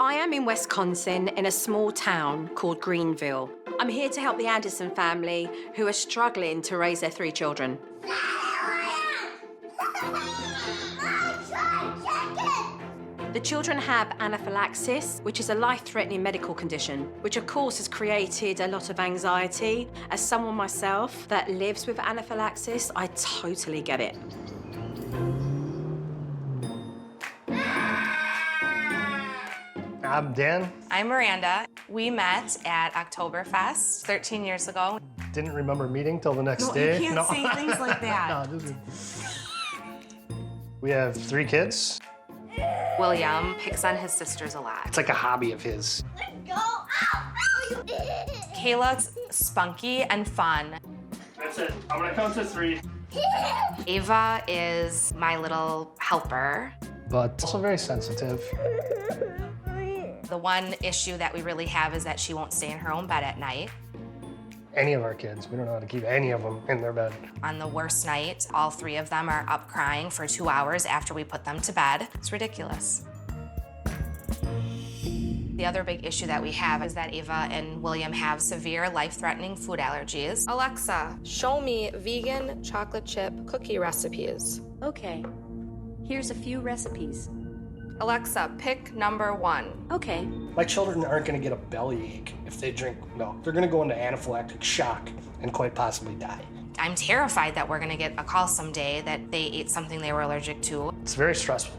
I am in Wisconsin in a small town called Greenville. I'm here to help the Anderson family who are struggling to raise their 3 children. The children have anaphylaxis, which is a life-threatening medical condition, which of course has created a lot of anxiety. As someone myself that lives with anaphylaxis, I totally get it. I'm Dan. I'm Miranda. We met at Oktoberfest 13 years ago. Didn't remember meeting till the next day. You can't say things like that. No, we have 3 kids. William picks on his sisters a lot. It's like a hobby of his. Go out! Kayla's spunky and fun. That's it. I'm gonna count to 3. Ava is my little helper. But also very sensitive. The one issue that we really have is that she won't stay in her own bed at night. Any of our kids, we don't know how to keep any of them in their bed. On the worst night, all 3 of them are up crying for 2 hours after we put them to bed. It's ridiculous. The other big issue that we have is that Ava and William have severe life-threatening food allergies. Alexa, show me vegan chocolate chip cookie recipes. Okay, here's a few recipes. Alexa, pick number 1. Okay. My children aren't gonna get a bellyache if they drink milk. They're gonna go into anaphylactic shock and quite possibly die. I'm terrified that we're gonna get a call someday that they ate something they were allergic to. It's very stressful.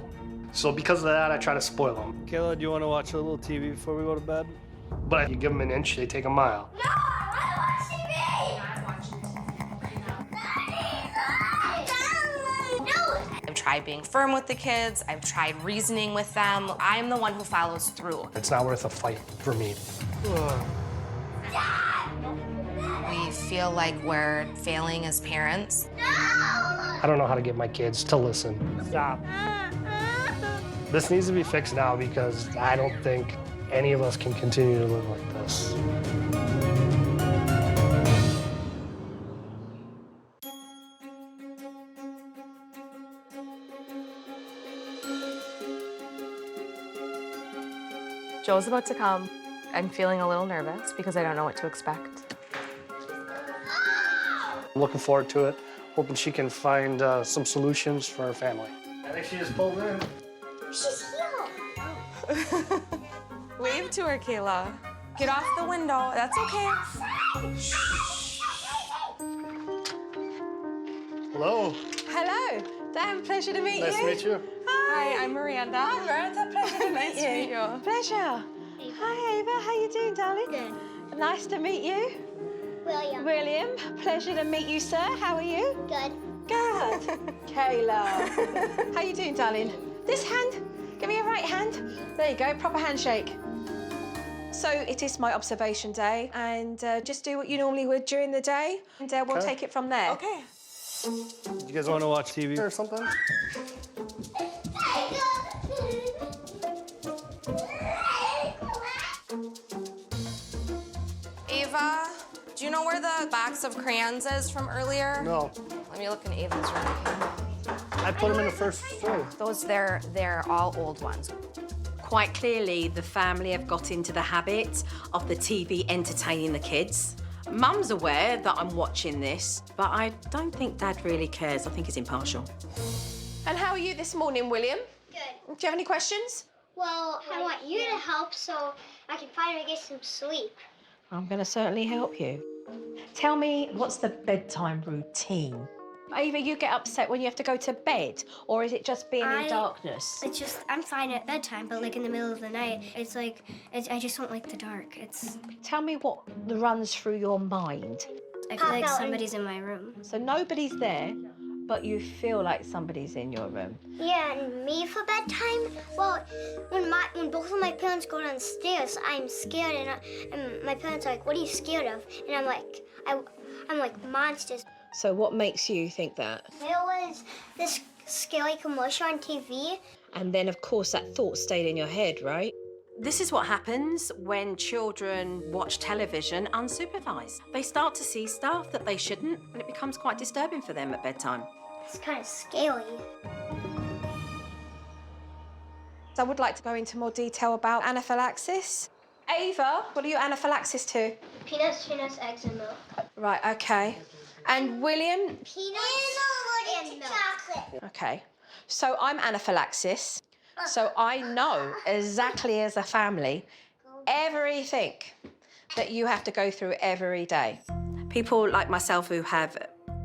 So because of that, I try to spoil them. Kayla, do you want to watch a little TV before we go to bed? But you give them an inch, they take a mile. No! I watch TV! I'm watching right now. No! I've tried being firm with the kids. I've tried reasoning with them. I'm the one who follows through. It's not worth a fight for me. We feel like we're failing as parents. I don't know how to get my kids to listen. Stop. This needs to be fixed now because I don't think any of us can continue to live like this. Joe's about to come. I'm feeling a little nervous because I don't know what to expect. I'm looking forward to it, hoping she can find some solutions for our family. I think she just pulled in. She's here! Wave to her, Kayla. Get off the window. That's okay. Hello. Hello, Dan, pleasure to meet Nice you. to meet you. Hi, I'm Miranda. Hi, Miranda, pleasure to meet Nice to meet you. Pleasure. Hi, Ava, how you doing, darling? Good. Nice to meet you. William. William, pleasure to meet you, sir. How are you? Good. Good. Kayla. How you doing, darling? This hand. Give me your right hand. There you go, proper handshake. So it is my observation day, and just do what you normally would during the day, and we'll Okay. take it from there. Okay. You guys want to watch TV? Or something? Ava, do you know where the box of crayons is from earlier? No. Let me look in Ava's room. I put them in the first row. They're all old ones. Quite clearly, the family have got into the habit of the TV entertaining the kids. Mum's aware that I'm watching this, but I don't think Dad really cares. I think he's impartial. And how are you this morning, William? Good. Do you have any questions? Well, I want you to help so I can finally get some sleep. I'm going to certainly help you. Tell me, what's the bedtime routine? Ava, you get upset when you have to go to bed, or is it just being in darkness? It's just, I'm fine at bedtime, but like in the middle of the night, it's like, I just don't like the dark. Tell me what runs through your mind. I feel like somebody's in my room. So nobody's there, but you feel like somebody's in your room. Yeah, and me for bedtime? Well, when both of my parents go downstairs, I'm scared, and my parents are like, what are you scared of? And I'm like, monsters. So what makes you think that? There was this scary commercial on TV. And then, of course, that thought stayed in your head, right? This is what happens when children watch television unsupervised. They start to see stuff that they shouldn't, and it becomes quite disturbing for them at bedtime. It's kind of scary. I would like to go into more detail about anaphylaxis. Ava, what are you anaphylaxis to? Peanuts, eggs, and milk. Right, okay. And William? Peanuts and milk. Chocolate. Okay. So I'm anaphylaxis. So I know exactly as a family everything that you have to go through every day. People like myself who have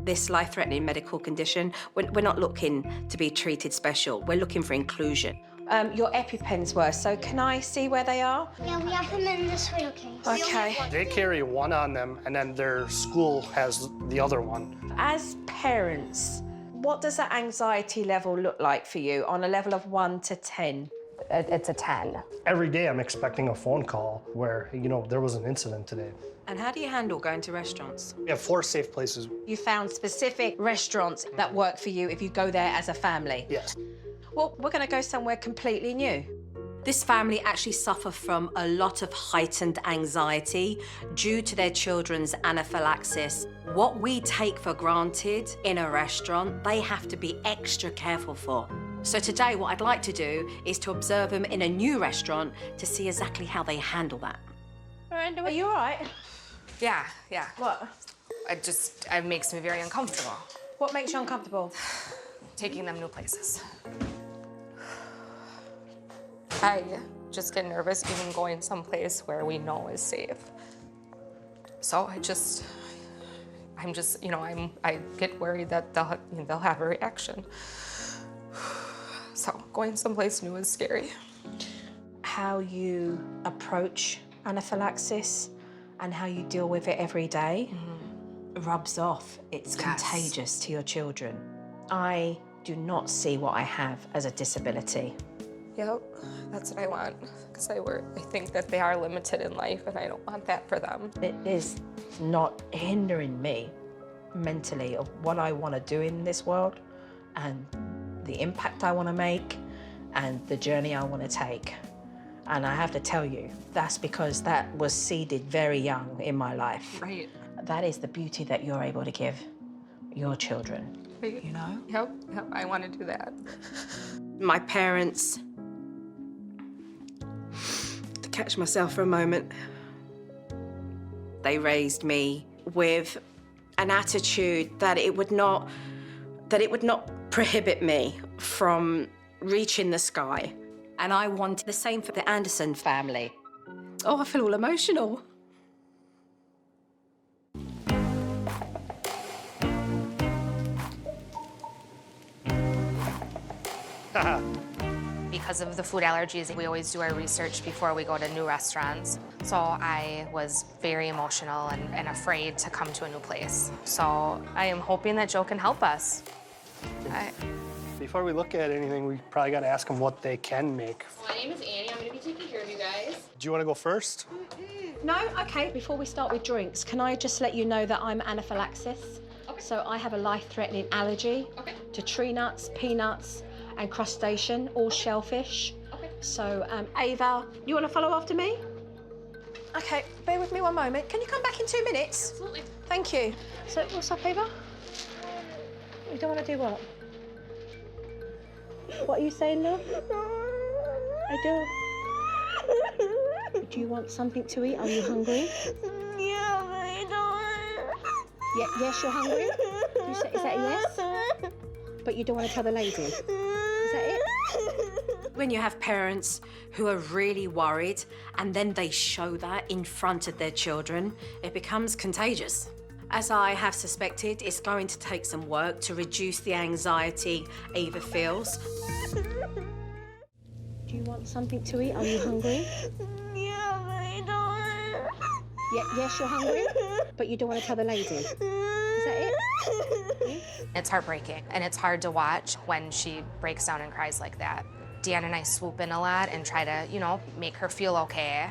this life-threatening medical condition, we're not looking to be treated special. We're looking for inclusion. Your EpiPens were, so can I see where they are? Yeah, we have them in this little case. Okay. They carry one on them, and then their school has the other one. As parents, what does that anxiety level look like for you on a level of 1 to 10? It's a 10. Every day I'm expecting a phone call where, there was an incident today. And how do you handle going to restaurants? We have 4 safe places. You found specific restaurants that work for you if you go there as a family? Yes. Well, we're going to go somewhere completely new. This family actually suffer from a lot of heightened anxiety due to their children's anaphylaxis. What we take for granted in a restaurant, they have to be extra careful for. So today, what I'd like to do is to observe them in a new restaurant to see exactly how they handle that. Miranda, are you all right? Yeah. What? It makes me very uncomfortable. What makes you uncomfortable? Taking them new places. I just get nervous even going someplace where we know is safe. So I get worried that they'll have a reaction. So going someplace new is scary. How you approach anaphylaxis and how you deal with it every day rubs off. It's contagious to your children. I do not see what I have as a disability. Yep, that's what I want. Because I think that they are limited in life and I don't want that for them. It is not hindering me mentally of what I want to do in this world and the impact I want to make and the journey I want to take. And I have to tell you, that's because that was seeded very young in my life. Right. That is the beauty that you're able to give your children, you know? Yep, I want to do that. My parents, to catch myself for a moment, they raised me with an attitude that it would not prohibit me from reaching the sky. And I wanted the same for the Anderson family. Oh, I feel all emotional. Because of the food allergies, we always do our research before we go to new restaurants. So I was very emotional and afraid to come to a new place. So I am hoping that Joe can help us. Before we look at anything, we probably got to ask them what they can make. My name is Annie. I'm going to be taking care of you guys. Do you want to go first? No? Okay. Before we start with drinks, can I just let you know that I'm anaphylaxis? Okay. So I have a life-threatening allergy to tree nuts, peanuts, and crustacean, all shellfish. Okay. So, Ava, you want to follow after me? Okay, bear with me one moment. Can you come back in 2 minutes? Absolutely. Thank you. So, what's up, Ava? You don't want to do what? What are you saying, love? I do. Do you want something to eat? Are you hungry? Yeah, but I don't. Yeah, yes, you're hungry? Is that a yes? But you don't want to tell the lady? Is that it? When you have parents who are really worried and then they show that in front of their children, it becomes contagious. As I have suspected, it's going to take some work to reduce the anxiety Ava feels. Do you want something to eat? Are you hungry? Yeah, but I don't. Yeah, yes, you're hungry? But you don't want to tell the lady? Is that it? It's heartbreaking, and it's hard to watch when she breaks down and cries like that. Dan and I swoop in a lot and try to, make her feel okay.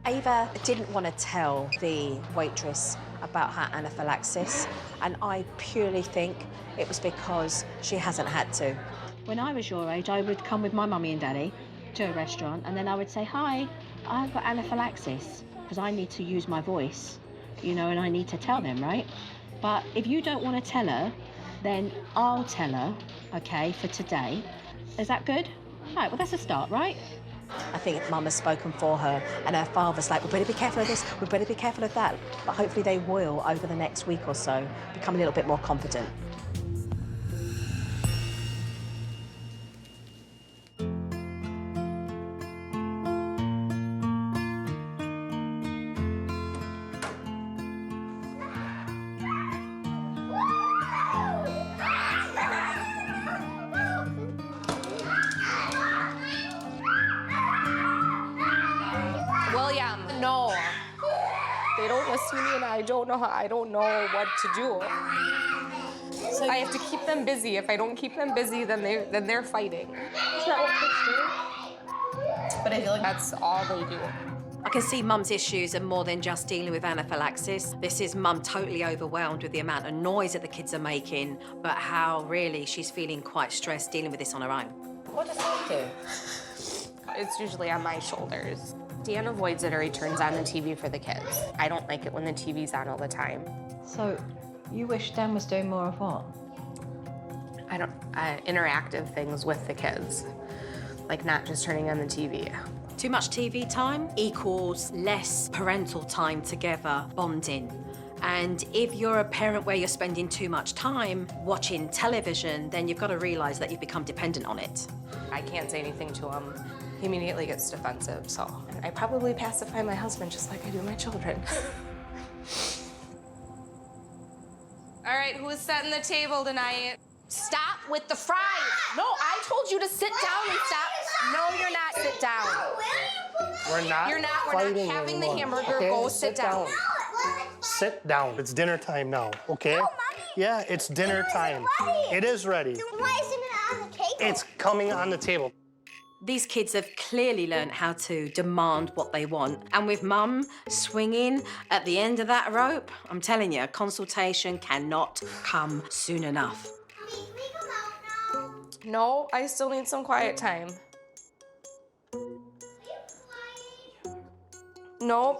Ava didn't want to tell the waitress about her anaphylaxis, and I purely think it was because she hasn't had to. When I was your age, I would come with my mummy and daddy to a restaurant, and then I would say, hi, I've got anaphylaxis, because I need to use my voice, and I need to tell them, right? But if you don't want to tell her, then I'll tell her, okay, for today. Is that good? Right, well, that's a start, right? I think Mum has spoken for her, and her father's like, we better be careful of this, we better be careful of that. But hopefully they will, over the next week or so, become a little bit more confident. William, no. They don't listen to me, and I don't know what to do. So I have to keep them busy. If I don't keep them busy, then they're fighting. Is that what kids do? But I feel like That's all they do. I can see Mum's issues are more than just dealing with anaphylaxis. This is Mum totally overwhelmed with the amount of noise that the kids are making, but how really she's feeling quite stressed dealing with this on her own. What does that do? It's usually on my shoulders. Dan avoids it or he turns on the TV for the kids. I don't like it when the TV's on all the time. So, you wish Dan was doing more of what? Interactive things with the kids, like not just turning on the TV. Too much TV time equals less parental time together, bonding. And if you're a parent where you're spending too much time watching television, then you've got to realize that you've become dependent on it. I can't say anything to him. He immediately gets defensive, so I probably pacify my husband just like I do my children. All right, who's setting the table tonight? Stop with the fries. No, I told you to sit down and stop. No, you're not. Sit down. We're not You're not. We're not fighting having anymore. the hamburger. Okay? Go sit down. Sit down. It's dinner time now, okay? Yeah, it's dinner time. It is ready. Why isn't it on the table? It's coming on the table. These kids have clearly learned how to demand what they want. And with Mum swinging at the end of that rope, I'm telling you, a consultation cannot come soon enough. Can we go out now? No, I still need some quiet time. Nope.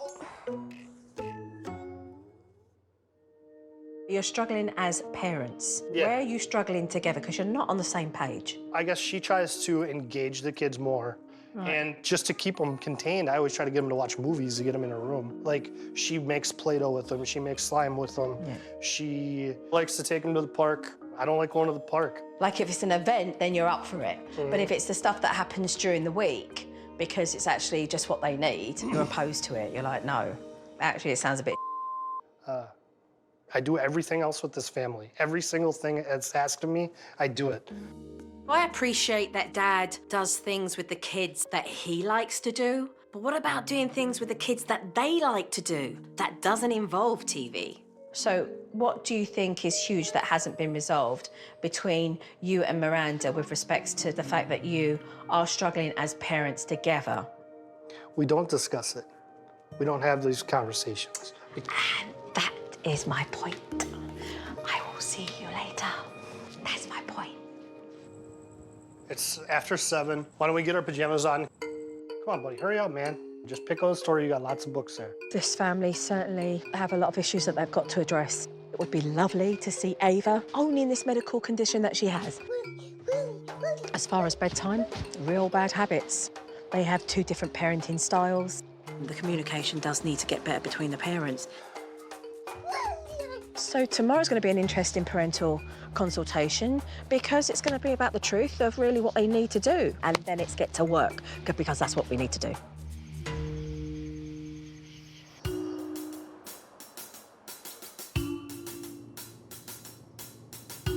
You're struggling as parents. Yeah. Where are you struggling together? Because you're not on the same page. I guess she tries to engage the kids more. And just to keep them contained, I always try to get them to watch movies to get them in her room. Like, she makes Play-Doh with them, she makes slime with them. Yeah. She likes to take them to the park. I don't like going to the park. Like, if it's an event, then you're up for it. But if it's the stuff that happens during the week, because it's actually just what they need, you're opposed to it. You're like, no. Actually, it sounds a bit I do everything else with this family. Every single thing that's asked of me, I do it. I appreciate that Dad does things with the kids that he likes to do, but what about doing things with the kids that they like to do that doesn't involve TV? So what do you think is huge that hasn't been resolved between you and Miranda with respects to the fact that you are struggling as parents together? We don't discuss it. We don't have these conversations. And that is my point. I will see you later. That's my point. It's after 7. Why don't we get our pajamas on? Come on, buddy, hurry up, man. Just pick out a story, you got lots of books there. This family certainly have a lot of issues that they've got to address. It would be lovely to see Ava only in this medical condition that she has. As far as bedtime, real bad habits. They have 2 different parenting styles. The communication does need to get better between the parents. So tomorrow's going to be an interesting parental consultation because it's going to be about the truth of really what they need to do. And then it's get to work, because that's what we need to do.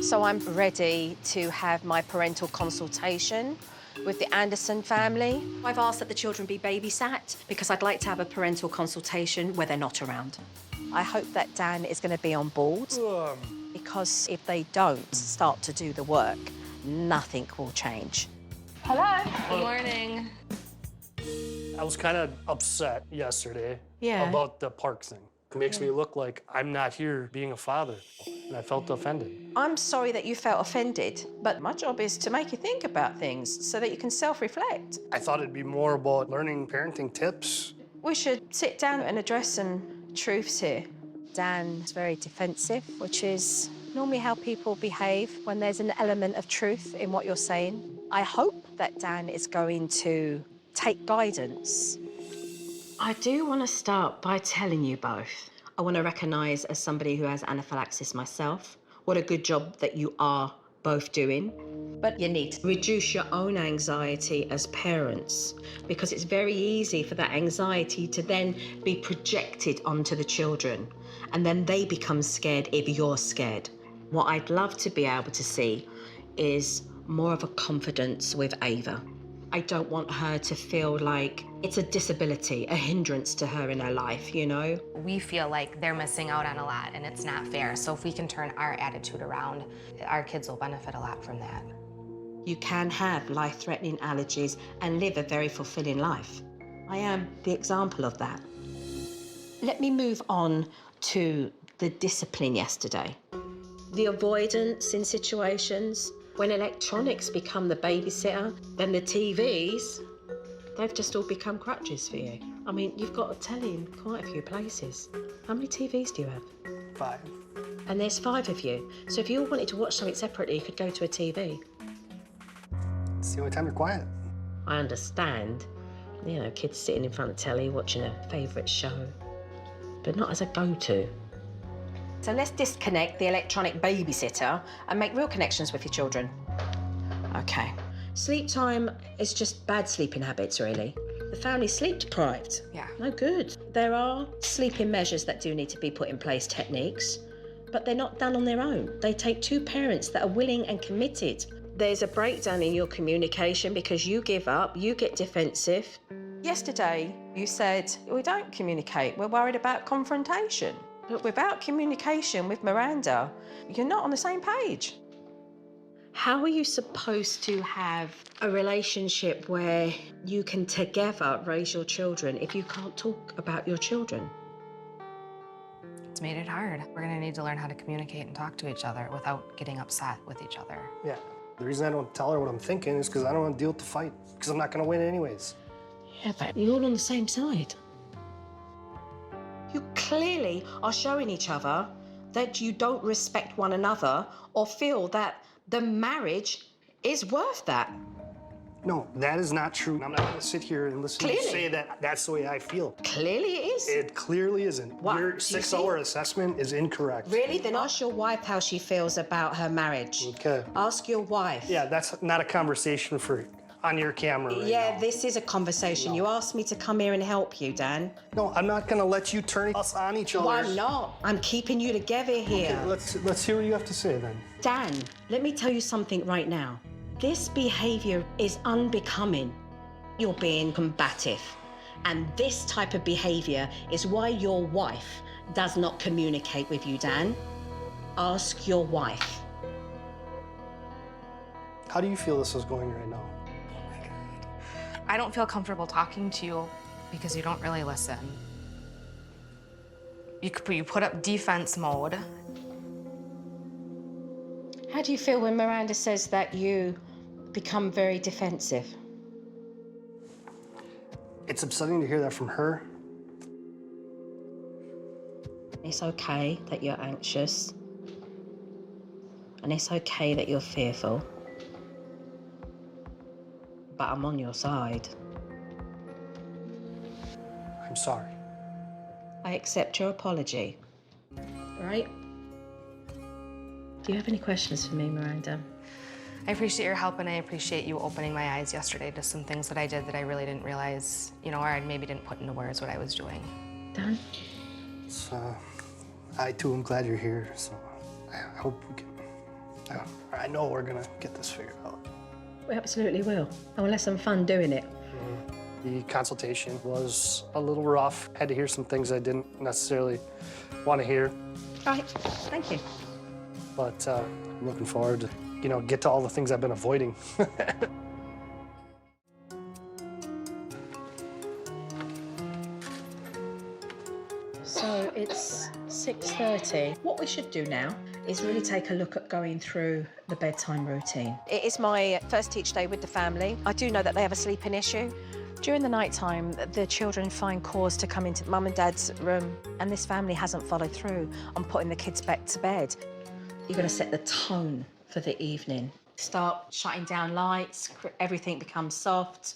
So I'm ready to have my parental consultation with the Anderson family. I've asked that the children be babysat because I'd like to have a parental consultation where they're not around. I hope that Dan is going to be on board because if they don't start to do the work, nothing will change. Hello. Good morning. I was kind of upset yesterday about the park thing. It makes me look like I'm not here being a father, and I felt offended. I'm sorry that you felt offended, but my job is to make you think about things so that you can self-reflect. I thought it'd be more about learning parenting tips. We should sit down and address some truths here. Dan's very defensive, which is normally how people behave when there's an element of truth in what you're saying. I hope that Dan is going to take guidance. I do want to start by telling you both. I want to recognise, as somebody who has anaphylaxis myself, what a good job that you are both doing. But you need to reduce your own anxiety as parents, because it's very easy for that anxiety to then be projected onto the children, and then they become scared if you're scared. What I'd love to be able to see is more of a confidence with Ava. I don't want her to feel like it's a disability, a hindrance to her in her life, you know? We feel like they're missing out on a lot and it's not fair. So if we can turn our attitude around, our kids will benefit a lot from that. You can have life-threatening allergies and live a very fulfilling life. I am the example of that. Let me move on to the discipline yesterday. The avoidance in situations. When electronics become the babysitter, then the TVs, they've just all become crutches for you. I mean, you've got a telly in quite a few places. How many TVs do you have? 5. And there's 5 of you. So if you all wanted to watch something separately, you could go to a TV. It's the only time you're quiet. I understand, you know, kids sitting in front of the telly watching a favourite show, but not as a go-to. So let's disconnect the electronic babysitter and make real connections with your children. Okay. Sleep time is just bad sleeping habits, really. The family's sleep deprived. Yeah. No good. There are sleeping measures that do need to be put in place, techniques, but they're not done on their own. They take 2 parents that are willing and committed. There's a breakdown in your communication because you give up, you get defensive. Yesterday, you said, we don't communicate, we're worried about confrontation. But without communication with Miranda, you're not on the same page. How are you supposed to have a relationship where you can together raise your children if you can't talk about your children? It's made it hard. We're gonna need to learn how to communicate and talk to each other without getting upset with each other. Yeah. The reason I don't tell her what I'm thinking is because I don't want to deal with the fight, because I'm not going to win anyways. Yeah, but you're all on the same side. You clearly are showing each other that you don't respect one another or feel that the marriage is worth that. No, that is not true. I'm not going to sit here and listen to you say that that's the way I feel. Clearly it is. It clearly isn't. What? Your Do you 6-hour assessment is incorrect. Really? Then ask your wife how she feels about her marriage. Okay. Ask your wife. Yeah, that's not a conversation for on your camera right Yeah, now. this is a conversation. No. You asked me to come here and help you, Dan. No, I'm not going to let you turn us on each other. Why not? I'm keeping you together here. Okay, let's hear what you have to say then. Dan, let me tell you something right now. This behavior is unbecoming. You're being combative. And this type of behavior is why your wife does not communicate with you, Dan. Ask your wife. How do you feel this is going right now? I don't feel comfortable talking to you because you don't really listen. You put up defense mode. How do you feel when Miranda says that you become very defensive? It's upsetting to hear that from her. It's okay that you're anxious. And it's okay that you're fearful. But I'm on your side. I'm sorry. I accept your apology. Right? Do you have any questions for me, Miranda? I appreciate your help and I appreciate you opening my eyes yesterday to some things that I did that I really didn't realize, you know, or I maybe didn't put into words what I was doing. Dan? I too am glad you're here, so I hope we can, I know we're gonna get this figured out. We absolutely will. And we'll have some fun doing it. The consultation was a little rough. Had to hear some things I didn't necessarily want to hear. All right, thank you. But I'm looking forward to, you know, get to all the things I've been avoiding. So it's 6:30. What we should do now is really take a look at going through the bedtime routine. It is my first teach day with the family. I do know that they have a sleeping issue. During the night time, the children find cause to come into mum and dad's room, and this family hasn't followed through on putting the kids back to bed. You're going to set the tone for the evening. start shutting down lights, everything becomes soft.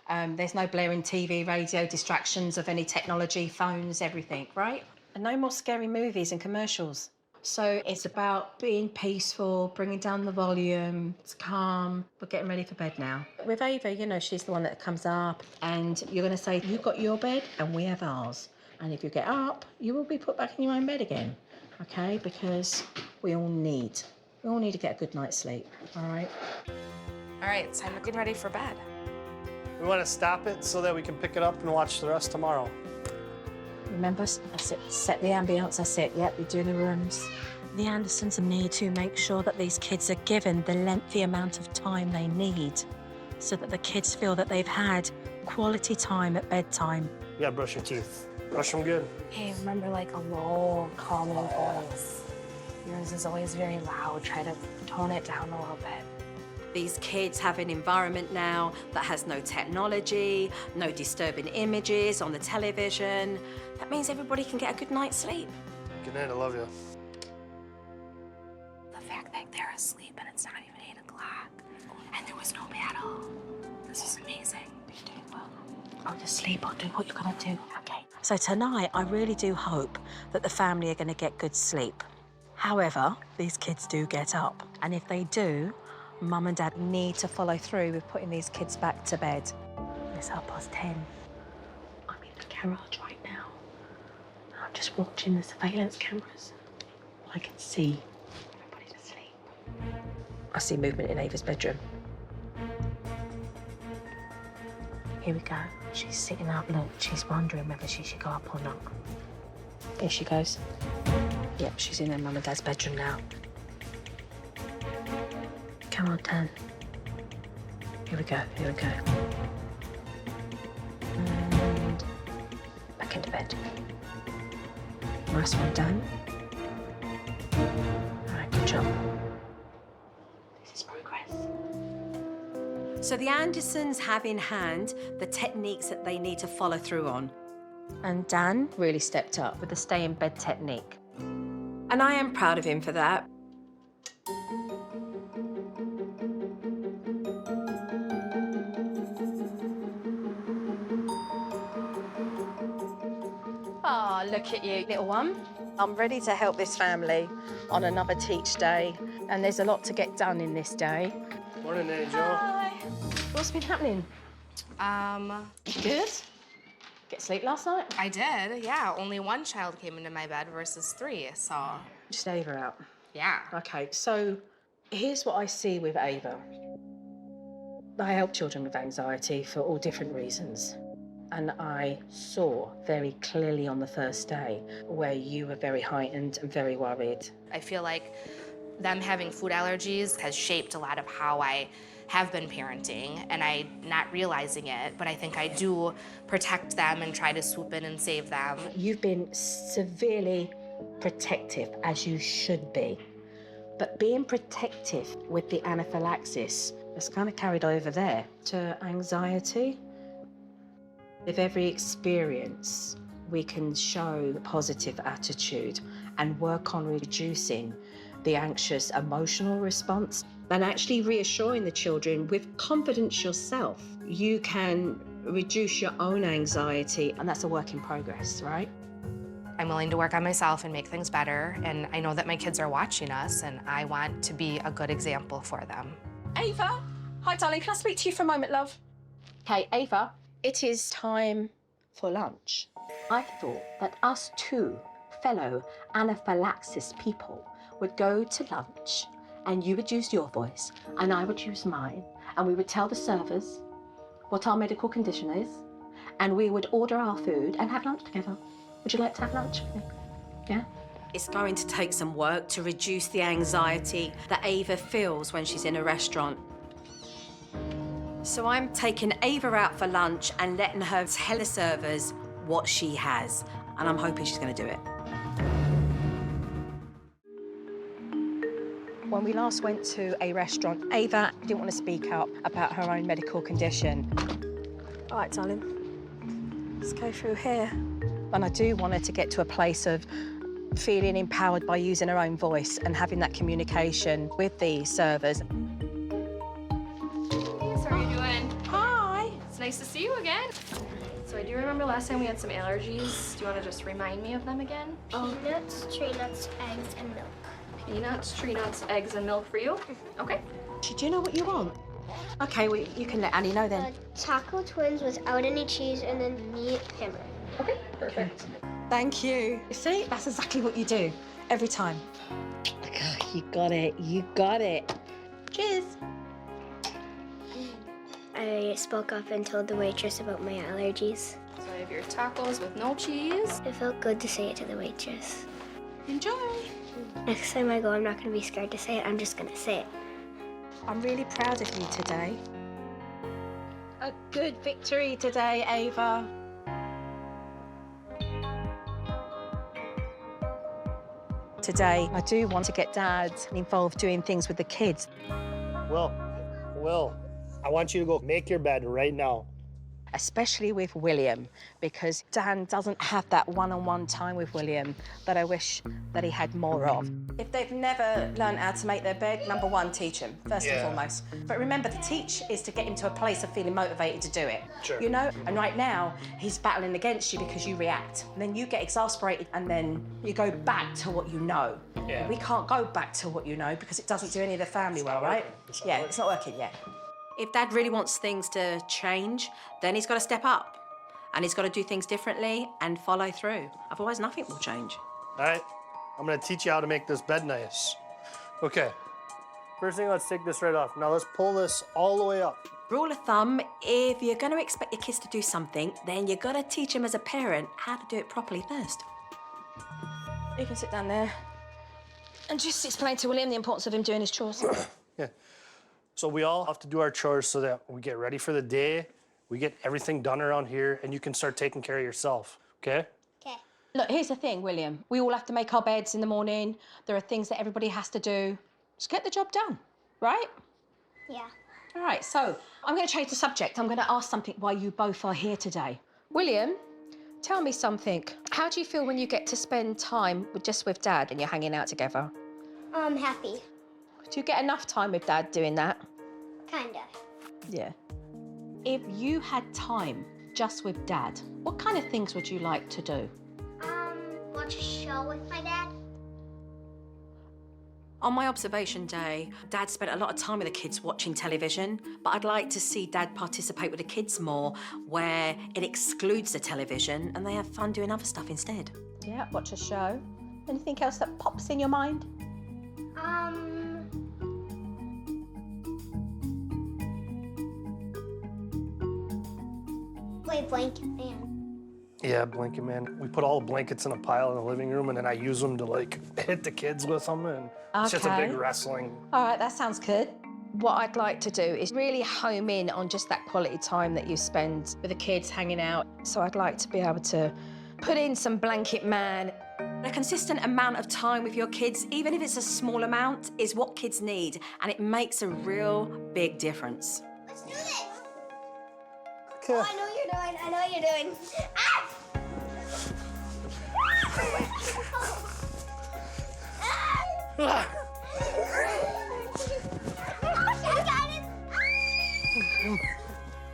There's no blaring TV, radio, distractions of any technology, phones, everything, right? And no more scary movies and commercials. So it's about being peaceful, bringing down the volume, it's calm. We're getting ready for bed now. With Ava, you know, she's the one that comes up and you're going to say, you've got your bed and we have ours. And if you get up, you will be put back in your own bed again, okay? Because we all need to get a good night's sleep, all right? All right, it's time to get ready for bed. We want to stop it so that we can pick it up and watch the rest tomorrow. Remember, that's it, set the ambience, that's it. Yep, we do the rooms. The Andersons need to make sure that these kids are given the lengthy amount of time they need so that the kids feel that they've had quality time at bedtime. You gotta brush your teeth. Brush them good. Hey, remember, like, a low, calming voice. Yours is always very loud. Try to tone it down a little bit. These kids have an environment now that has no technology, no disturbing images on the television. That means everybody can get a good night's sleep. Good night, I love you. The fact that they're asleep and it's not even 8 o'clock and there was no battle. This is amazing. You're doing well. Go to sleep or do what you're gonna do, okay? So tonight, I really do hope that the family are gonna get good sleep. However, these kids do get up. And if they do, Mum and Dad need to follow through with putting these kids back to bed. It's 10:30. I'm in the garage right now. I'm just watching the surveillance cameras. I can see everybody's asleep. I see movement in Ava's bedroom. Here we go. She's sitting up, look. She's wondering whether she should go up or not. Here she goes. Yep, she's in her Mum and Dad's bedroom now. Come on, Dan. Here we go, here we go. And back into bed. Nice one, Dan. All right, good job. This is progress. So the Andersons have in hand the techniques that they need to follow through on. And Dan really stepped up with the stay in bed technique. And I am proud of him for that. Oh, look at you, little one. I'm ready to help this family on another Teach Day. And there's a lot to get done in this day. Morning, Nanny Jo. Hi. What's been happening? Good? Get sleep last night? I did, yeah. Only one child came into my bed versus 3, so Just Ava out. yeah. Okay, so here's what I see with Ava. I help children with anxiety for all different reasons. And I saw very clearly on the first day where you were very heightened and very worried. I feel like them having food allergies has shaped a lot of how I have been parenting, and I'm not realizing it, but I think I do protect them and try to swoop in and save them. You've been severely protective, as you should be. But being protective with the anaphylaxis has kind of carried over there to anxiety. With every experience, we can show a positive attitude and work on reducing the anxious emotional response and actually reassuring the children with confidence yourself. You can reduce your own anxiety, and that's a work in progress, right? I'm willing to work on myself and make things better, and I know that my kids are watching us, and I want to be a good example for them. Ava! Hi, darling. Can I speak to you for a moment, love? Okay, Ava, it is time for lunch. I thought that us two fellow anaphylaxis people would go to lunch and you would use your voice and I would use mine and we would tell the servers what our medical condition is and we would order our food and have lunch together. Would you like to have lunch with me? Yeah? It's going to take some work to reduce the anxiety that Ava feels when she's in a restaurant. So I'm taking Ava out for lunch and letting her tell the servers what she has. And I'm hoping she's going to do it. When we last went to a restaurant, Ava didn't want to speak up about her own medical condition. All right, darling, let's go through here. And I do want her to get to a place of feeling empowered by using her own voice and having that communication with the servers. nice to see you again. So I do remember last time we had some allergies. Do you want to just remind me of them again? Peanuts, tree nuts, eggs, and milk. Peanuts, tree nuts, eggs, and milk for you? Okay. Do you know what you want? Okay, well, you can let Annie know then. Taco twins without any cheese and then meat hammer. Okay, perfect. Thank you. You see, that's exactly what you do every time. You got it. You got it. Cheers. I spoke up and told the waitress about my allergies. So I have your tacos with no cheese. It felt good to say it to the waitress. Enjoy. Next time I go, I'm not going to be scared to say it. I'm just going to say it. I'm really proud of you today. A good victory today, Ava. Today, I do want to get Dad involved doing things with the kids. Will, I want you to go make your bed right now. Especially with William, because Dan doesn't have that one-on-one time with William that I wish that he had more of. If they've never learned how to make their bed, number one, teach him, first and foremost. But remember, to teach is to get him to a place of feeling motivated to do it. Sure. You know? And right now, he's battling against you because you react. And then you get exasperated, and then you go back to what you know. Yeah. We can't go back to what you know because it doesn't do any of the family well, right? It's not working yet. If Dad really wants things to change, then he's got to step up. And he's got to do things differently and follow through. Otherwise, nothing will change. All right, I'm gonna teach you how to make this bed nice. Okay, first thing, let's take this right off. Now let's pull this all the way up. Rule of thumb, if you're going to expect your kids to do something, then you've got to teach them as a parent how to do it properly first. You can sit down there and just explain to William the importance of him doing his chores. Yeah. So we all have to do our chores so that we get ready for the day, we get everything done around here, and you can start taking care of yourself, okay? Okay. Look, here's the thing, William. We all have to make our beds in the morning. There are things that everybody has to do. Just get the job done, right? Yeah. All right, so I'm going to change the subject. I'm going to ask something why you both are here today. William, tell me something. How do you feel when you get to spend time just with Dad and you're hanging out together? I'm happy. Do you get enough time with Dad doing that? Kinda. Yeah. If you had time just with Dad, what kind of things would you like to do? Watch a show with my dad. On my observation day, Dad spent a lot of time with the kids watching television, but I'd like to see Dad participate with the kids more, where it excludes the television and they have fun doing other stuff instead. Yeah, watch a show. Anything else that pops in your mind? Play blanket man. Yeah, blanket man. We put all the blankets in a pile in the living room, and then I use them to, like, hit the kids with them, and it's just a big wrestling. All right, that sounds good. What I'd like to do is really home in on just that quality time that you spend with the kids hanging out. So I'd like to be able to put in some blanket man. A consistent amount of time with your kids, even if it's a small amount, is what kids need, and it makes a real big difference. Let's do this. Okay. Oh, I know what you're doing. I know what you're doing. Ah!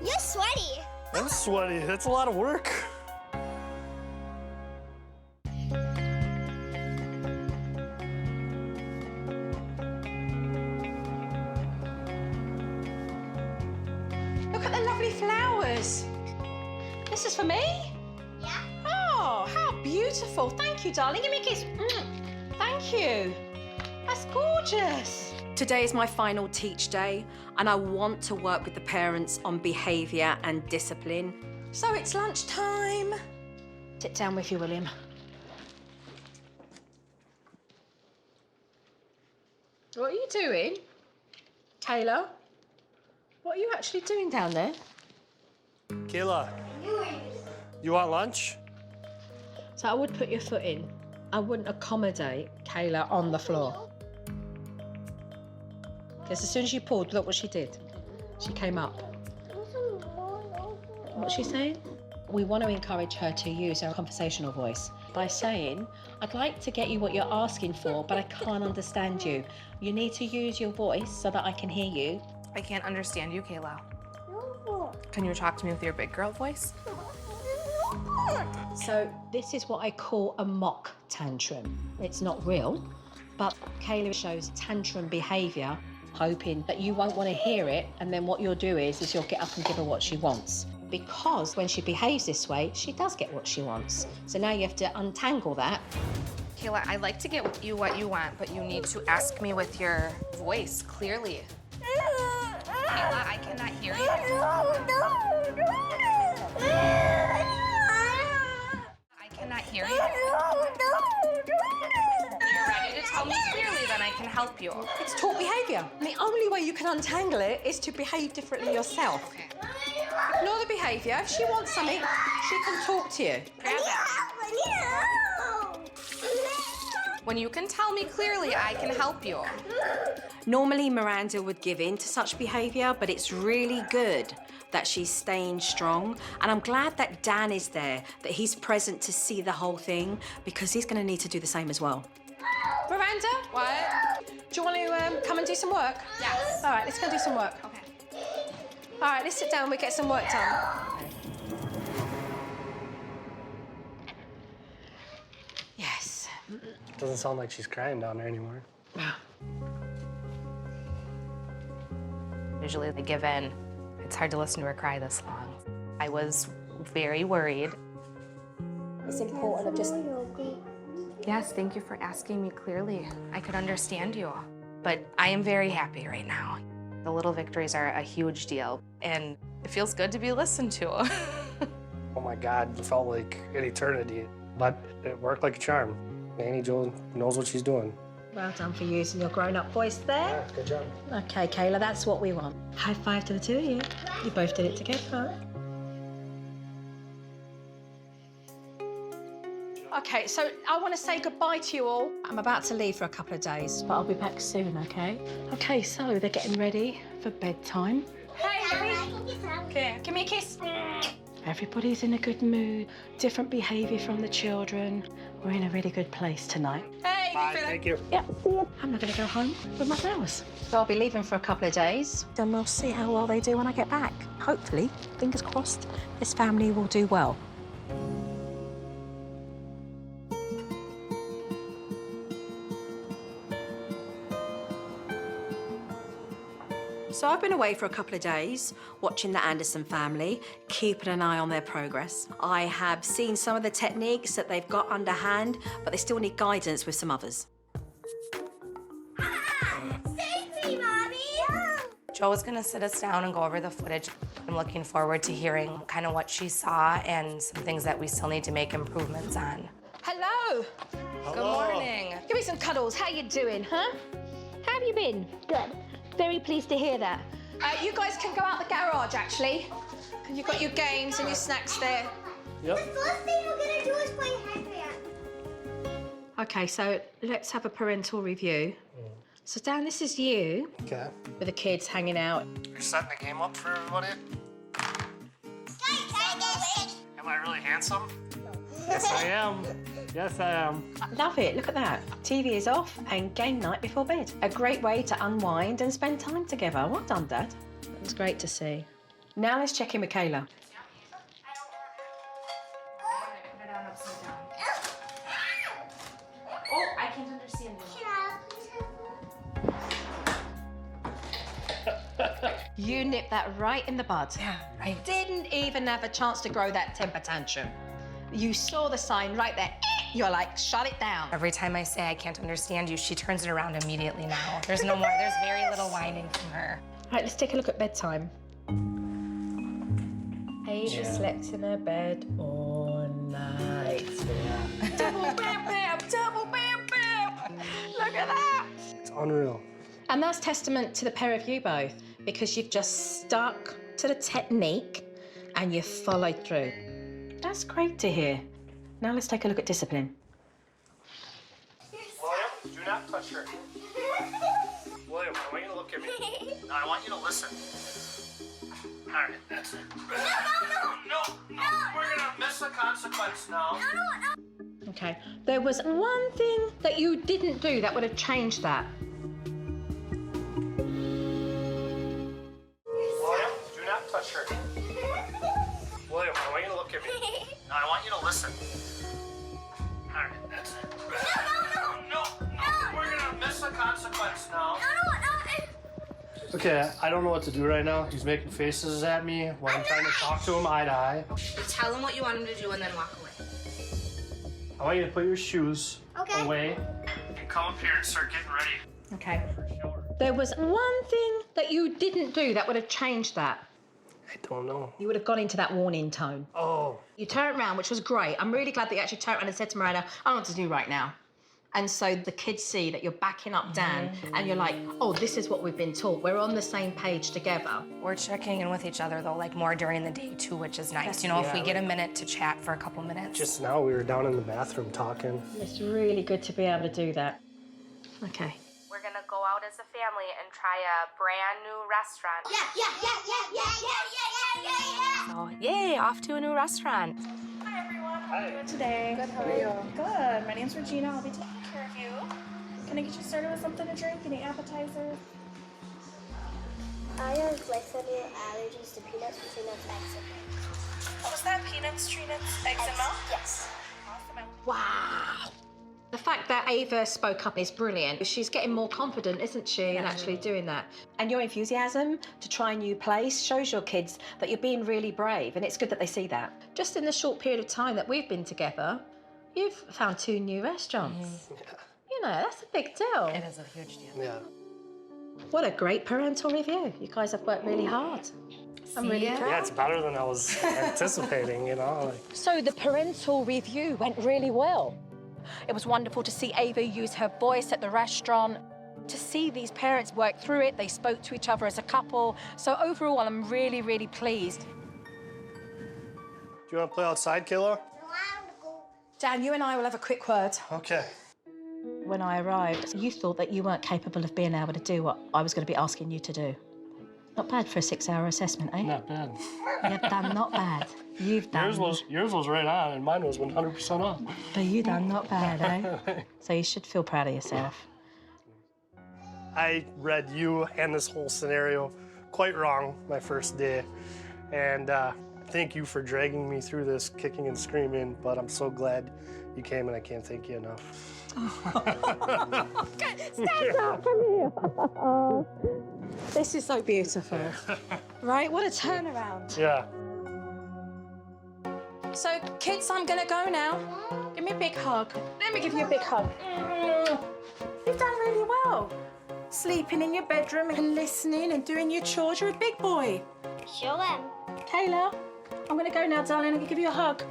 You're sweaty. I'm sweaty. That's a lot of work. Look at the lovely flowers. This is for me? Yeah. Oh, how beautiful. Thank you, darling. Give me a kiss. Thank you. That's gorgeous. Today is my final teach day, and I want to work with the parents on behaviour and discipline. So it's lunchtime. Sit down with you, William. What are you doing? Kayla? What are you actually doing down there? Kayla, you want lunch? So I would put your foot in. I wouldn't accommodate Kayla on the floor. Because as soon as you pulled, look what she did. She came up. What's she saying? We want to encourage her to use her conversational voice by saying, I'd like to get you what you're asking for, but I can't understand you. You need to use your voice so that I can hear you. I can't understand you, Kayla. Can you talk to me with your big girl voice? So this is what I call a mock tantrum. It's not real, but Kayla shows tantrum behaviour, hoping that you won't want to hear it, and then what you'll do is you'll get up and give her what she wants. Because when she behaves this way, she does get what she wants. So now you have to untangle that. Kayla, I'd like to get you what you want, but you need to ask me with your voice clearly. Kayla, I cannot hear you. I cannot hear you. You're ready to tell me clearly, then I can help you. It's taught behaviour. And the only way you can untangle it is to behave differently yourself. Okay. Ignore the behaviour. If she wants something, she can talk to you. Grab that. When you can tell me clearly, I can help you. Normally, Miranda would give in to such behaviour, but it's really good that she's staying strong. And I'm glad that Dan is there, that he's present to see the whole thing, because he's going to need to do the same as well. Miranda? What? Do you want to come and do some work? Yes. All right, let's go do some work. Okay. All right, let's sit down and we get some work done. Yes. Doesn't sound like she's crying down there anymore. Usually they give in. It's hard to listen to her cry this long. I was very worried. It's important to just... Yes, thank you for asking me clearly. I could understand you. But I am very happy right now. The little victories are a huge deal, and it feels good to be listened to. Oh my God, it felt like an eternity. But it worked like a charm. Nanny Jo knows what she's doing. Well done for using your grown-up voice there. Yeah, good job. Okay, Kayla, that's what we want. High five to the two of you. You both did it together. Okay, so I want to say goodbye to you all. I'm about to leave for a couple of days, but I'll be back soon, okay? Okay, so they're getting ready for bedtime. Hey, okay, give me a kiss. Everybody's in a good mood, different behaviour from the children. We're in a really good place tonight. Hey, Bye, thank you. Yeah, I'm not going to go home with my flowers. So I'll be leaving for a couple of days. Then we'll see how well they do when I get back. Hopefully, fingers crossed, this family will do well. So I've been away for a couple of days, watching the Anderson family, keeping an eye on their progress. I have seen some of the techniques that they've got underhand, but they still need guidance with some others. Save me, Mommy! Jo is gonna sit us down and go over the footage. I'm looking forward to hearing kind of what she saw and some things that we still need to make improvements on. Hello. Good morning. Give me some cuddles. How you doing, huh? How have you been? Good. Very pleased to hear that. You guys can go out the garage, actually. You've got your games and your snacks there. Yep. The first thing we're gonna do is play headband. Okay, so let's have a parental review. So, Dan, this is you Okay. with the kids hanging out. You're setting the game up for everybody? Am I really handsome? Yes, I am. Yes, I am. Love it. Look at that. TV is off and game night before bed. A great way to unwind and spend time together. Well done, Dad. That was great to see. Now let's check in with Kayla. Oh, I can't understand you. You nipped that right in the bud. Yeah, right. Didn't even have a chance to grow that temper tantrum. You saw the sign right there. You're like, shut it down. Every time I say I can't understand you, she turns it around immediately now. There's no more, there's very little whining from her. All right, let's take a look at bedtime. Ava slept in her bed all night. Double bam bam, double bam bam. Look at that. It's unreal. And that's testament to the pair of you both, because you've just stuck to the technique and you've followed through. That's great to hear. Now let's take a look at discipline. William, do not touch her. William, I want you to look at me. No, I want you to listen. All right, that's it. No, we're gonna miss a consequence now. Okay, there was one thing that you didn't do that would have changed that. William, do not touch her. William, I want you to look at me. Now I want you to listen. All right, that's it. No. We're gonna miss a consequence now. Okay, I don't know what to do right now. He's making faces at me while I'm trying to talk to him eye to eye. Tell him what you want him to do and then walk away. I want you to put your shoes away. And come up here and start getting ready. Okay. For shower. There was one thing that you didn't do that would have changed that. I don't know. You would have gone into that warning tone. Oh. You turned around, which was great. I'm really glad that you actually turned around and said to Miranda, I don't know what to do right now. And so the kids see that you're backing up Dan and you're like, oh, this is what we've been taught. We're on the same page together. We're checking in with each other, though, like more during the day, too, which is nice. You know, if we get a minute to chat for a couple minutes. Just now we were down in the bathroom talking. It's really good to be able to do that. Okay. We're gonna go out as a family and try a brand new restaurant. So, yay, off to a new restaurant. Hi everyone, how are you doing today? Good, how are you? Good, my name's Regina, I'll be taking care of you. Can I get you started with something to drink, any appetizers? I have glyphosate allergies to peanuts, tree nuts, eggs, and milk. What was that? Peanuts, tree nuts, eggs, and milk? Yes. Awesome. Wow. The fact that Ava spoke up is brilliant. She's getting more confident, isn't she, in actually doing that. And your enthusiasm to try a new place shows your kids that you're being really brave, and it's good that they see that. Just in the short period of time that we've been together, you've found 2 new restaurants. You know, that's a big deal. It is a huge deal. Yeah. What a great parental review. You guys have worked really hard. I'm really proud. Yeah, it's better than I was anticipating, you know. Like... So the parental review went really well. It was wonderful to see Ava use her voice at the restaurant, to see these parents work through it. They spoke to each other as a couple. So overall, I'm really, really pleased. Do you want to play outside, Kayla? Dan, you and I will have a quick word. Okay. When I arrived, you thought that you weren't capable of being able to do what I was going to be asking you to do. Not bad for a 6-hour assessment, eh? Not bad. You've done not bad. You've done. Yours was right on, and mine was 100% off. But you done not bad, eh? So you should feel proud of yourself. I read you and this whole scenario quite wrong my first day, and thank you for dragging me through this kicking and screaming, but I'm so glad you came, and I can't thank you enough. Stand up from here. This is so beautiful. Right? What a turnaround. Yeah. So, kids, I'm gonna go now. Give me a big hug. Let me give you a big hug. You've done really well. Sleeping in your bedroom and listening and doing your chores. You're a big boy. Sure am. Kayla, I'm gonna go now, darling. I'm gonna give you a hug.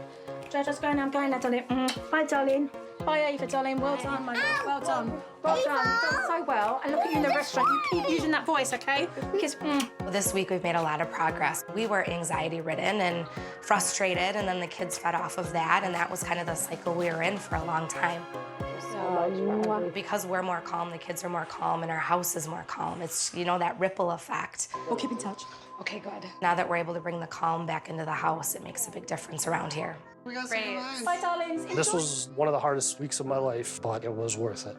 Jojo's going now. I'm going now, darling. Bye, darling. Bye, Ava, darling. Well done, my love. Well done. Well done. You've done so well. And look at you in the restaurant. You keep using that voice, okay? Because, This week, we've made a lot of progress. We were anxiety-ridden and frustrated, and then the kids fed off of that, and that was kind of the cycle we were in for a long time. Because we're more calm, the kids are more calm, and our house is more calm. It's, you know, that ripple effect. we'll keep in touch. Okay, good. Now that we're able to bring the calm back into the house, it makes a big difference around here. Bye, darlings. This was one of the hardest weeks of my life, but it was worth it.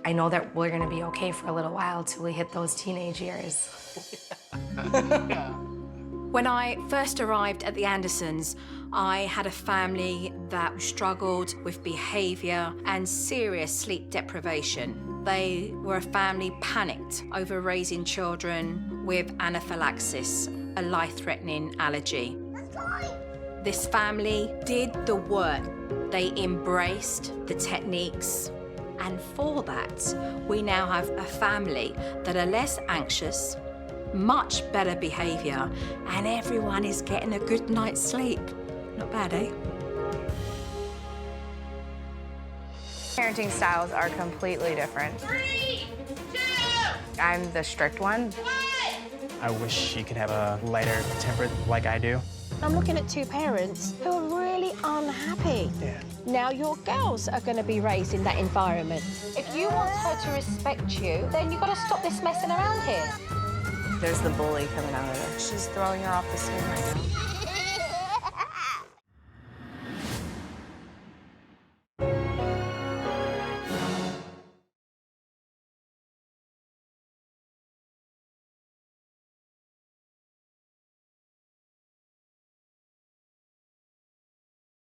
I know that we're gonna be okay for a little while till we hit those teenage years. When I first arrived at the Andersons, I had a family that struggled with behaviour and serious sleep deprivation. They were a family panicked over raising children with anaphylaxis, a life-threatening allergy. This family did the work. They embraced the techniques. And for that, we now have a family that are less anxious, much better behaviour, and everyone is getting a good night's sleep. Not bad, eh? Parenting styles are completely different. 3, 2, I'm the strict one. 1. I wish she could have a lighter temper like I do. I'm looking at 2 parents who are really unhappy. Yeah. Now your girls are going to be raised in that environment. If you want her to respect you, then you've got to stop this messing around here. There's the bully coming out of her. She's throwing her off the swing right now.